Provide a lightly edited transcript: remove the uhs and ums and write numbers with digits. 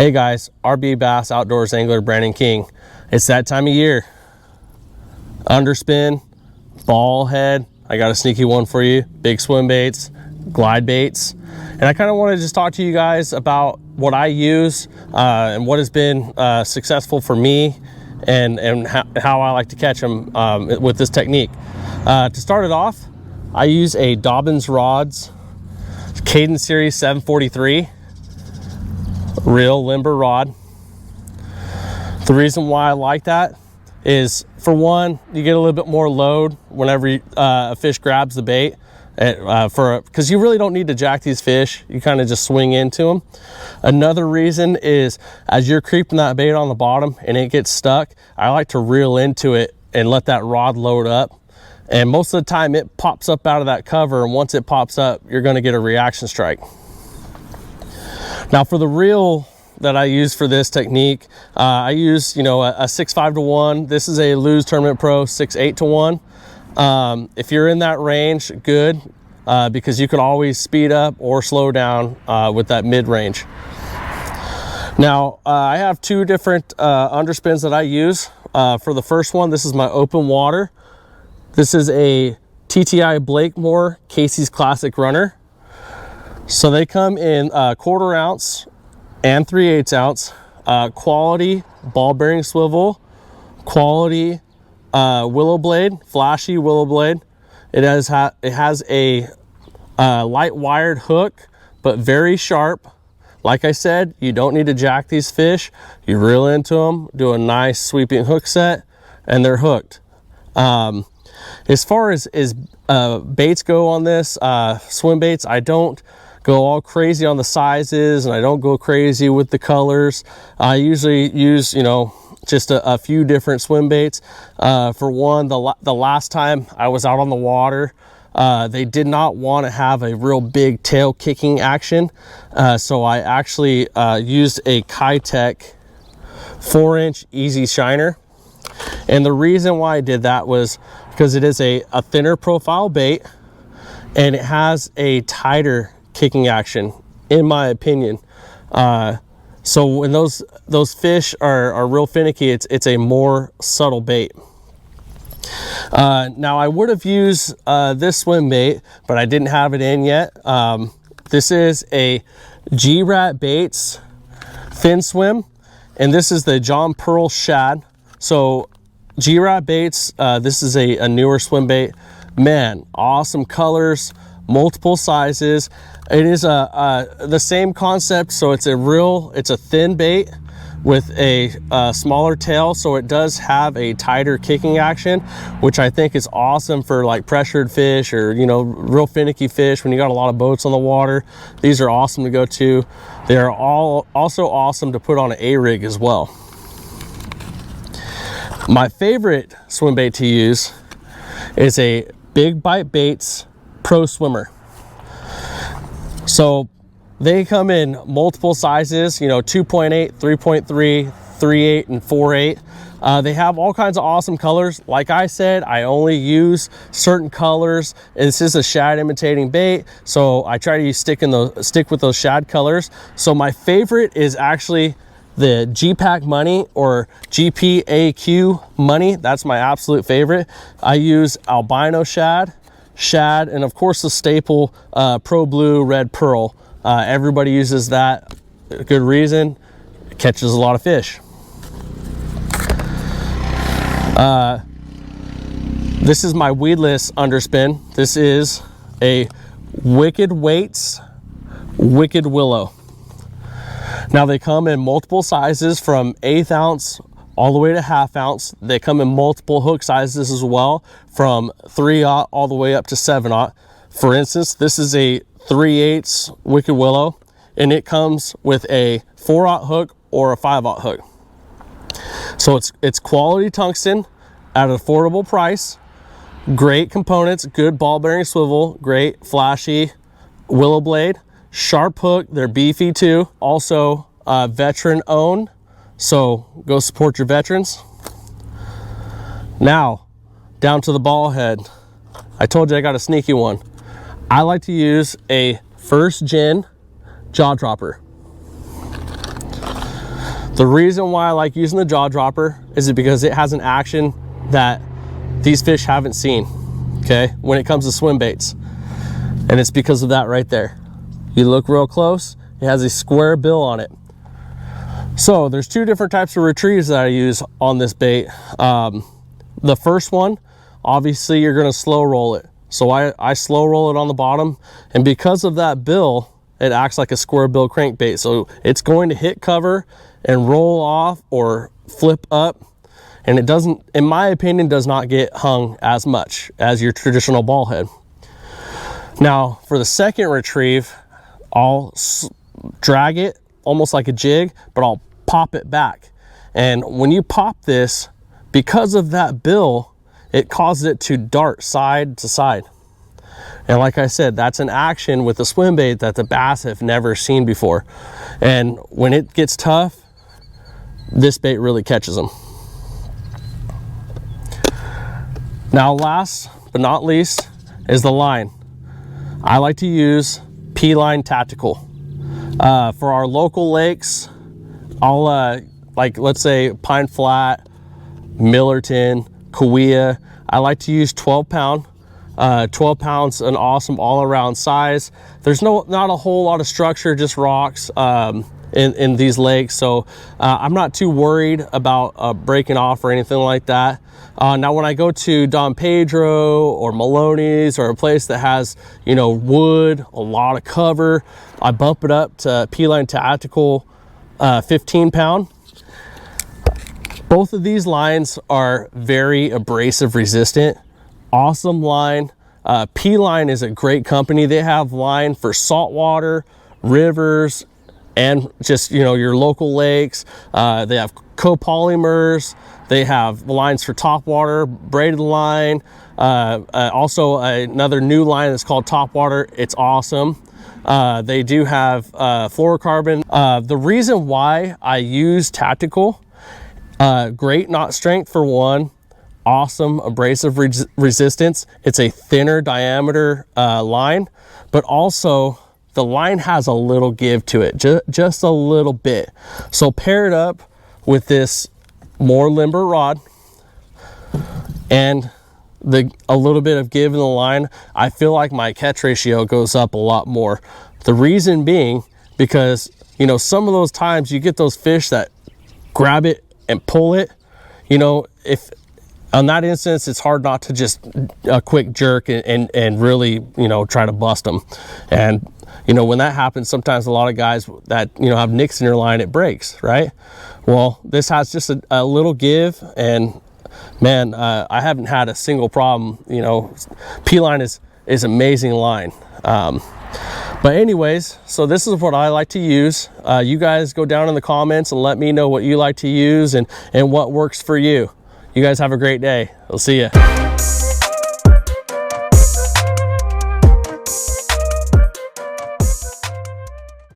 Hey guys, RBBASS Outdoors angler Brandon King. It's that time of year. Underspin, ball head. I got a sneaky one for you. Big swim baits, glide baits. And I kind of want to just talk to you guys about what I use and what has been successful for me and how I like to catch them with this technique. To start it off, I use a Dobbins Rods Cadence Series 743. Real limber rod. The reason why I like that is, for one, you get a little bit more load whenever a fish grabs the bait, because you really don't need to jack these fish. You kind of just swing into them. Another reason is, as you're creeping that bait on the bottom and it gets stuck, I like to reel into it and let that rod load up. And most of the time it pops up out of that cover, and once it pops up, you're going to get a reaction strike. Now for the reel that I use for this technique, I use, a 6.5 to 1. This is a Lew's Tournament Pro 6.8 to 1. If you're in that range, good, because you can always speed up or slow down with that mid-range. Now I have two different underspins that I use. For the first one, this is my open water. This is a TTI Blakemore Casey's Classic Runner. So they come in 1/4 ounce and 3/8 ounce, quality ball bearing swivel, quality willow blade, flashy willow blade. It has a light wired hook, but very sharp. Like I said, you don't need to jack these fish. You reel into them, do a nice sweeping hook set, and they're hooked. As far as baits go on this, swim baits, I don't go all crazy on the sizes, and I don't go crazy with the colors. I usually use, just a few different swim baits. For one, the last time I was out on the water, they did not want to have a real big tail kicking action. So I actually used a Kitech 4-inch easy shiner. And the reason why I did that was because it is a thinner profile bait, and it has a tighter kicking action, in my opinion. So when those fish are real finicky, it's a more subtle bait. Now I would have used this swim bait, but I didn't have it in yet. This is a G-Rat Baits Fin Swim, and this is the John Pearl Shad. So G-Rat Baits, this is a newer swim bait. Man, awesome colors, multiple sizes. It is the same concept, so it's a thin bait with a smaller tail, so it does have a tighter kicking action, which I think is awesome for like pressured fish or real finicky fish. When you got a lot of boats on the water, these are awesome to go to. They are also awesome to put on an A-rig as well. My favorite swim bait to use is a Big Bite Baits Pro Swimmer. So they come in multiple sizes, 2.8, 3.3, 3.8, and 4.8. They have all kinds of awesome colors. Like I said, I only use certain colors. This is a shad imitating bait, so I try to stick with those shad colors. So my favorite is actually the GPAC Money, or GPAQ Money. That's my absolute favorite. I use albino shad, and of course the staple Pro Blue Red Pearl. Everybody uses that. Good reason. It catches a lot of fish. This is my Weedless underspin. This is a Wicked Weights Wicked Willow. Now they come in multiple sizes, from 1/8 ounce all the way to 1/2 ounce. They come in multiple hook sizes as well, from 3/0 all the way up to 7/0. For instance, this is a 3/8 Wicked Willow, and it comes with a 4/0 hook or a 5/0 hook. So it's quality tungsten at an affordable price. Great components, good ball bearing swivel, great flashy willow blade, sharp hook. They're beefy too. Also veteran owned, so go support your veterans. Now down to the ball head. I told you I got a sneaky one. I like to use a first gen jaw dropper. The reason why I like using the jaw dropper is because it has an action that these fish haven't seen, okay, when it comes to swim baits. And it's because of that right there. You look real close, it has a square bill on it. So there's two different types of retrieves that I use on this bait. The first one, obviously you're gonna slow roll it. So I slow roll it on the bottom, and because of that bill, it acts like a square bill crankbait. So it's going to hit cover and roll off or flip up, and it doesn't, in my opinion, does not get hung as much as your traditional ball head. Now for the second retrieve, I'll drag it almost like a jig, but I'll pop it back. And when you pop this, because of that bill, it causes it to dart side to side. And like I said, that's an action with the swim bait that the bass have never seen before. And when it gets tough, this bait really catches them. Now last but not least is the line. I like to use P-Line Tactical. For our local lakes, I'll like, let's say Pine Flat, Millerton, Kauai, I like to use 12 pound. 12 pounds, an awesome all-around size. There's not a whole lot of structure, just rocks in these lakes, so I'm not too worried about breaking off or anything like that. Now when I go to Don Pedro or Maloney's or a place that has, you know, wood, a lot of cover, I bump it up to P-Line Tactical 15 pound. Both of these lines are very abrasive resistant. Awesome line. P-Line is a great company. They have line for saltwater, rivers, and just, you know, your local lakes. They have copolymers. They have lines for topwater, braided line. Also another new line that's called Topwater. It's awesome. They do have fluorocarbon. The reason why I use Tactical, great knot strength for one, awesome abrasive resistance. It's a thinner diameter line, but also the line has a little give to it, just a little bit. So pair it up with this more limber rod and a little bit of give in the line, I feel like my catch ratio goes up a lot more. The reason being because, you know, some of those times you get those fish that grab it and pull it, you know, if on that instance, it's hard not to just a quick jerk and really, you know, try to bust them. And, you know, when that happens, sometimes a lot of guys that, you know, have nicks in your line, it breaks, right? Well, this has just a little give, and man, I haven't had a single problem. You know, P-Line is amazing line. But anyways, so this is what I like to use. You guys go down in the comments and let me know what you like to use and what works for you. You guys have a great day. I'll see you.